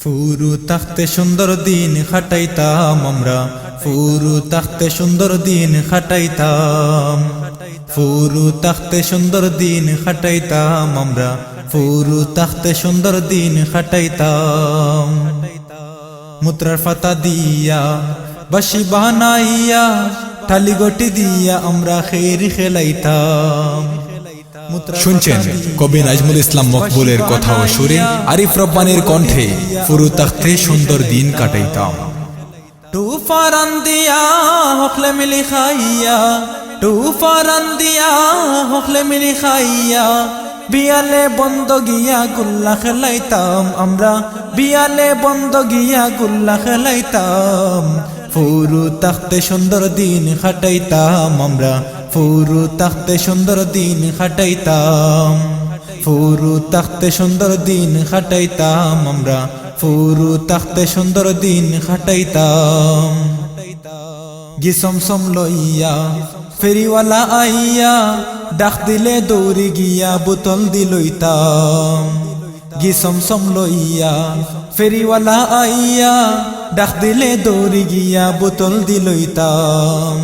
ফুরু তাখতে সুন্দর দিন খাটাইতাম আমরা, ফুরু তাখতে সুন্দর দিন খাটাইতাম, ফুরু তাখতে সুন্দর দিন খাটাইতাম আমরা, ফুরু তাখতে সুন্দর দিন খাটাইতাম। মুত্রার ফাতা দিয়া বাসি বানাইয়া টালি গটি দিয়া আমরা খেরি খেলাইতাম। শুনছেন কবি নাজমুল ইসলাম মকবুলের কথা ও সুরে আরিফ রব্বানির কণ্ঠে ফুরু তাখতে সুন্দর দিন কাটাইতাম। টুফারান দিয়া হকলে মিলি খাইয়া, টুফারান দিয়া হকলে মিলি খাইয়া, বিয়ালে বন্ধ গিয়া গুল্লা খেলাইতাম আমরা, বিয়ালে বন্ধ গিয়া গুল্লা খেলাইতাম। ফুরু তাখতে সুন্দর দিন খাটাইতাম আমরা, ফুরু তাখতে সুন্দর দিন খাটাইতাম, ফুরু তাখতে সুন্দর দিন খাটাইতাম আমরা, ফুরু তাখতে সুন্দর দিন খাটাইতাম। গিসমসম লইয়া ফেরিওয়ালা আইয়া ডাক দিলে দৌড়ি গিয়া বোতল দিলইতাম। গিসমসম লইয়া ফেরিওয়ালা আইয়া ডাক দিলে দৌড়ি গিয়া বোতল দিলইতাম।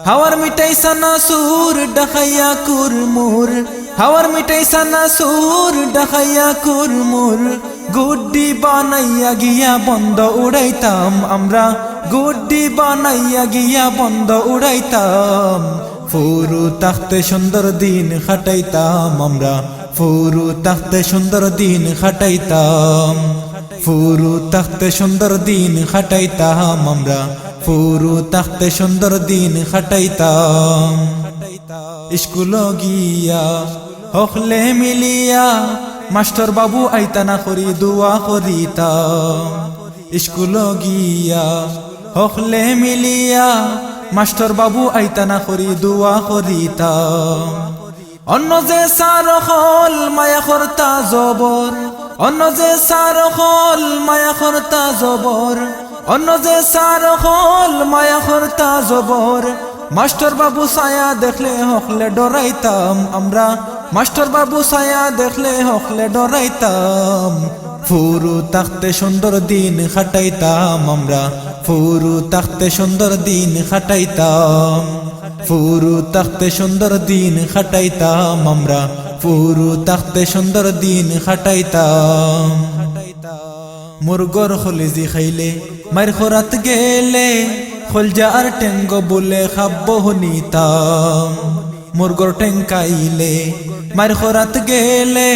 হাওয়ার মিঠাই সানা সুর ডাকাইয়া কুরমুর, হাওয়ার মিঠাই সানা সুর ডাকাইয়া কুরমুর, গুড্ডি বানাইয়া গিয়া বন্ধ উড়াইতাম আমরা, গুড্ডি বানাইয়া গিয়া বন্ধ উড়াইতাম। ফুরু তাখতে সুন্দর দিন খাটাইতাম আমরা, ফুরু তাখতে সুন্দর দিন খাটাইতাম, ফুরু তাখতে সুন্দর দিন খাটাইতাম আমরা, ফুরু তাখতে সুন্দর দিন খাটাইতাম। স্কুল গিয়া হকলে মিলিয়া মাস্টার বাবু আইতানা করি দুয়া করিতাম। স্কুল গিয়া হকলে মিলিয়া মাস্টার বাবু আইতানা করি দুয়া করিতাম। অন্য যে সার হল মায়া করতা জবর, অন্য যে সার হল মায়া করতা জবর, অন্য যে সার হল মায়া করতা জবর, মাস্টার বাবু ছায়া দেখলে হকলে ডরাইতাম আমরা, মাস্টার বাবু ছায়া দেখলে হকলে ডরাইতাম। ফুরু তাখতে সুন্দর দিন খাটাইতাম আমরা, ফুরু তাখতে সুন্দর দিন খাটাইতাম, ফুরু তাখতে সুন্দর দিন খাটাইতাম আমরা, ফুরু তাখতে সুন্দর দিন খাটাইতাম। মুরগর খলিজি খাইলে মার খরাত গেলে খলজা আর টেঙ্গ বলে খাব্য নিতাম। মুরগর টেঙ্কাইলে মার খরাত গেলে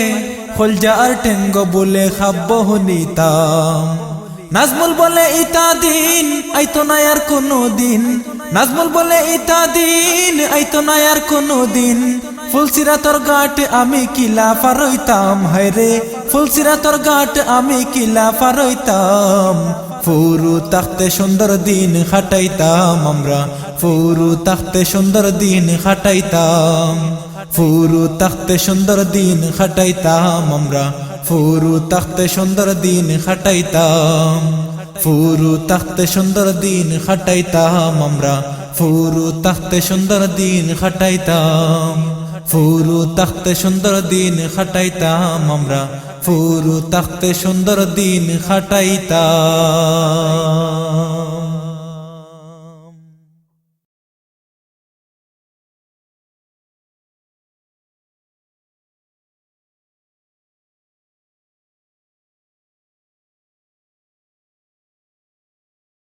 খলজা আর টেঙ্গ বলে খাব্য নিতাম। নাজমুল বলে ইতা দিন আইতো না আর কোনো দিন, নাজমুল বলে ইতা দিন আইতো না আর কোনো দিন, ফুলসিরাতর ঘাট আমি কিলা ফারইতাম হায়রে, ফুলসিরাতর ঘাট আমি কিলা ফারইতাম। ফুরু তাখতে সুন্দর দিন খাটাইতাম আমরা, ফুরু তাখতে সুন্দর দিন খাটাইতাম, ফুরু তাখতে সুন্দর দিন খাটাইতাম আমরা, ফুরু তাখতে সুন্দর দিন খাটাইতাম, ফুরু তাখতে সুন্দর দিন খাটাইতাম আমরা, ফুরু তাখতে সুন্দর দিন খাটাইতাম, ফুরু তাখতে সুন্দর দিন খাটাইতাম আমরা, ফুরু তাখতে সুন্দর দিন খাটাইতাম।